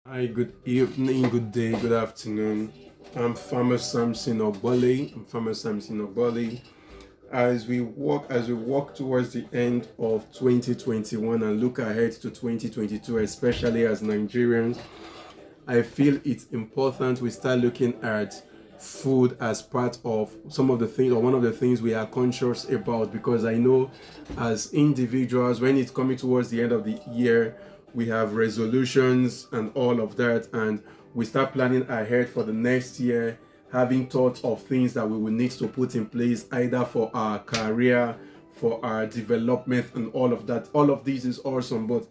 Hi, good evening, good day, good afternoon. I'm Farmer Samson Ogbole. As we walk towards the end of 2021 and look ahead to 2022, especially as Nigerians, I feel it's important we start looking at food as part of some of the things or one of the things we are conscious about, because I know as individuals, when it's coming towards the end of the year, we have resolutions and all of that, and we start planning ahead for the next year, having thoughts of things that we will need to put in place either for our career, for our development, and all of that. All of this is awesome, but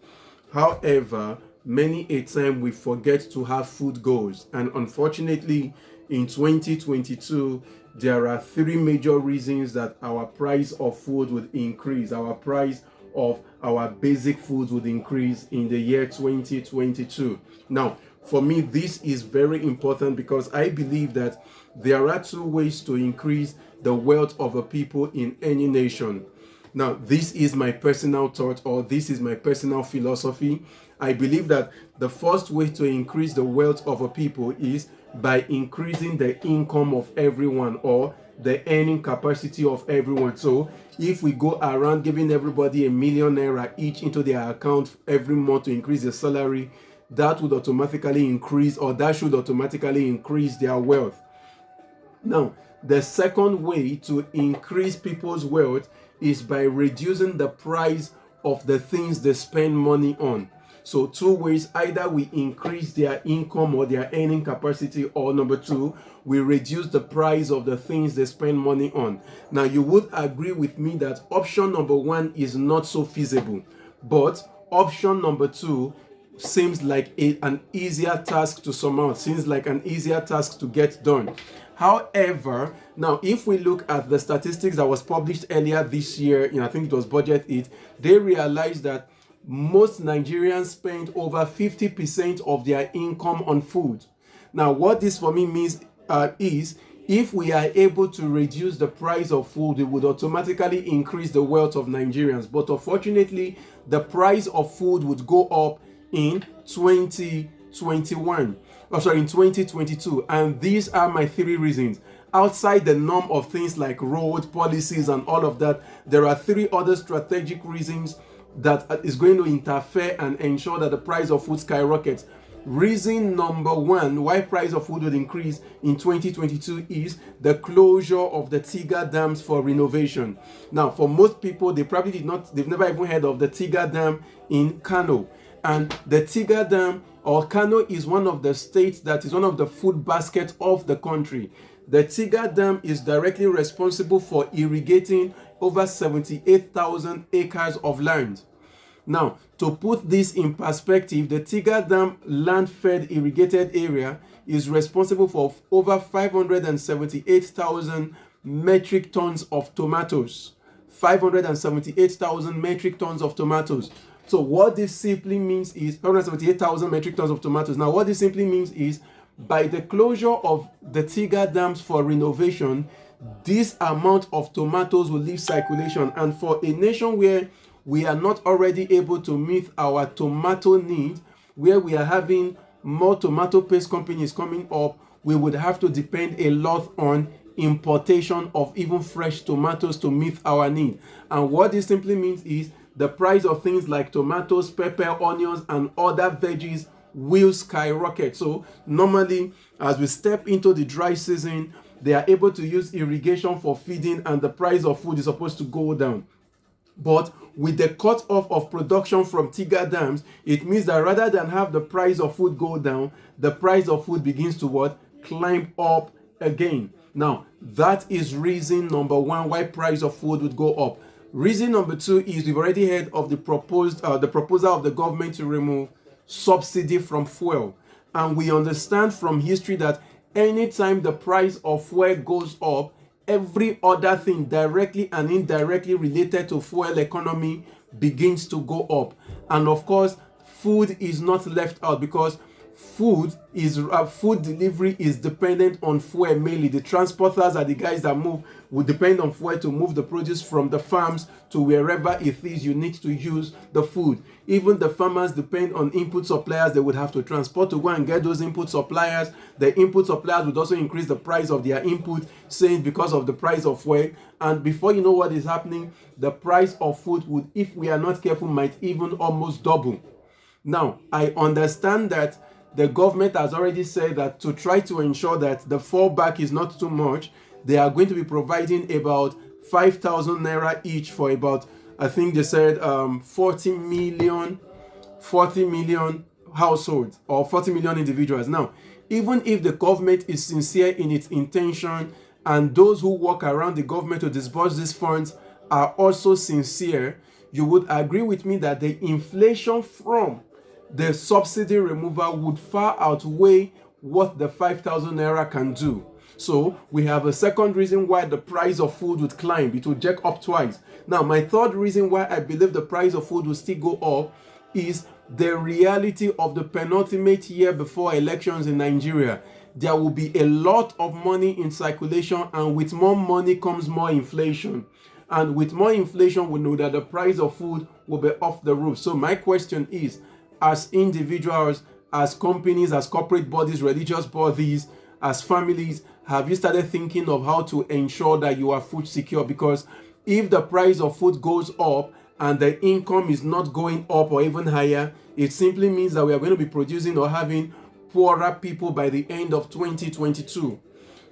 however, many a time we forget to have food goals, and unfortunately, in 2022, there are three major reasons that our price of food would increase. Our price of our basic foods would increase in the year 2022. Now, for me, this is very important because I believe that there are two ways to increase the wealth of a people in any nation. Now, this is my personal thought, or this is my personal philosophy. I believe that the first way to increase the wealth of a people is by increasing the income of everyone, or the earning capacity of everyone. So if we go around giving everybody ₦1,000,000 each into their account every month to increase their salary, that would automatically increase, or that should automatically increase their wealth. Now, the second way to increase people's wealth is by reducing the price of the things they spend money on. So two ways: either we increase their income or their earning capacity, or number two, we reduce the price of the things they spend money on. Now, you would agree with me that option number one is not so feasible, but option number two seems like an easier task to surmount, seems like an easier task to get done. However, now if we look at the statistics that was published earlier this year, I think it was Budget It, they realized that most Nigerians spend over 50% of their income on food. Now, what this for me means is, if we are able to reduce the price of food, it would automatically increase the wealth of Nigerians. But unfortunately, the price of food would go up in 2021. In 2022. And these are my three reasons. Outside the norm of things like road policies and all of that, there are three other strategic reasons that is going to interfere and ensure that the price of food skyrockets. Reason number one why price of food would increase in 2022 is the closure of the Tiga dams for renovation. Now, for most people, they've never even heard of the Tiga Dam in Kano. And the Tiga Dam, or Kano, is one of the states that is one of the food basket of the country. The Tiga Dam is directly responsible for irrigating over 78,000 acres of land. Now, to put this in perspective, the Tiga Dam land-fed irrigated area is responsible for over 578,000 metric tons of tomatoes. 578,000 metric tons of tomatoes. So what this simply means is 178,000 metric tons of tomatoes. Now, what this simply means is, by the closure of the Tiga dams for renovation, this amount of tomatoes will leave circulation. And for a nation where we are not already able to meet our tomato need, where we are having more tomato paste companies coming up, we would have to depend a lot on importation of even fresh tomatoes to meet our need. And what this simply means is, the price of things like tomatoes, pepper, onions, and other veggies will skyrocket. So normally, as we step into the dry season, they are able to use irrigation for feeding, and the price of food is supposed to go down. But with the cut off of production from Tiga dams, it means that rather than have the price of food go down, the price of food begins to what? Climb up again. Now, that is reason number one why price of food would go up. Reason number two is, we've already heard of the proposal of the government to remove subsidy from fuel. And we understand from history that anytime the price of fuel goes up, every other thing directly and indirectly related to fuel economy begins to go up. And of course, food is not left out, because food delivery is dependent on fuel mainly. The transporters are the guys that would depend on fuel to move the produce from the farms to wherever it is you need to use the food. Even the farmers depend on input suppliers they would have to transport to go and get those input suppliers. The input suppliers would also increase the price of their input, saying because of the price of fuel. And before you know what is happening, the price of food would, if we are not careful, might even almost double. Now, I understand that the government has already said that to try to ensure that the fallback is not too much, they are going to be providing about 5,000 naira each for about, I think they said 40 million households or 40 million individuals. Now, even if the government is sincere in its intention and those who work around the government to disburse these funds are also sincere, you would agree with me that the inflation from the subsidy removal would far outweigh what the 5,000 naira can do. So we have a second reason why the price of food would climb. It would jack up twice. Now, my third reason why I believe the price of food will still go up is the reality of the penultimate year before elections in Nigeria. There will be a lot of money in circulation, and with more money comes more inflation. And with more inflation, we know that the price of food will be off the roof. So my question is, as individuals, as companies, as corporate bodies, religious bodies, as families, have you started thinking of how to ensure that you are food secure? Because if the price of food goes up and the income is not going up or even higher, it simply means that we are going to be producing or having poorer people by the end of 2022.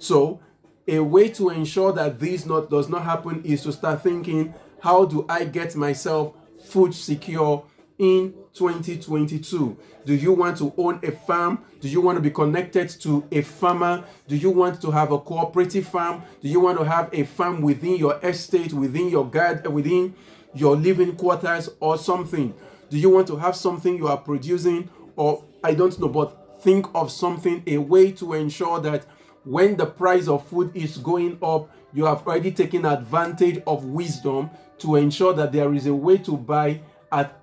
So a way to ensure that this does not happen is to start thinking, how do I get myself food secure in 2022? Do you want to own a farm? Do you want to be connected to a farmer? Do you want to have a cooperative farm? Do you want to have a farm within your estate, within your within your living quarters or something? Do you want to have something you are producing? Or I don't know, but think of something, a way to ensure that when the price of food is going up, you have already taken advantage of wisdom to ensure that there is a way to buy at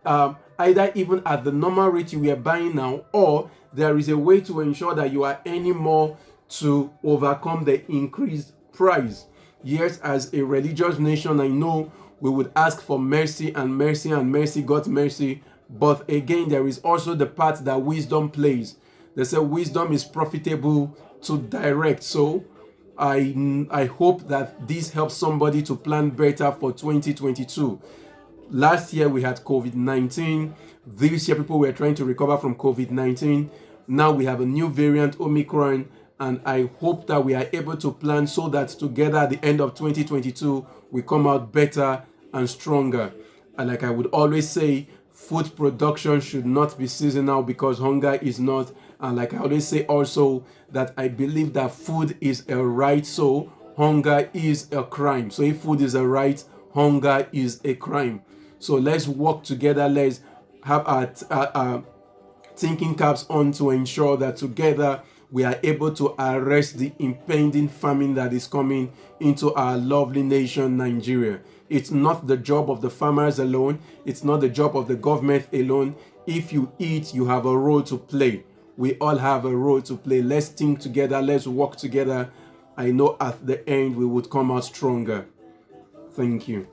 either even at the normal rate you are buying now, or there is a way to ensure that you are earning more to overcome the increased price. Yes, as a religious nation, I know we would ask for mercy and mercy and mercy, God's mercy. But again, there is also the part that wisdom plays. They say wisdom is profitable to direct. So I hope that this helps somebody to plan better for 2022. Last year we had COVID-19. This year people were trying to recover from COVID-19. Now we have a new variant, Omicron, and I hope that we are able to plan so that together at the end of 2022 we come out better and stronger. And like I would always say, food production should not be seasonal because hunger is not. And like I always say also, that I believe that food is a right, so hunger is a crime. So if food is a right, hunger is a crime. So let's work together. Let's have our thinking caps on to ensure that together we are able to arrest the impending famine that is coming into our lovely nation, Nigeria. It's not the job of the farmers alone. It's not the job of the government alone. If you eat, you have a role to play. We all have a role to play. Let's think together. Let's work together. I know at the end we would come out stronger. Thank you.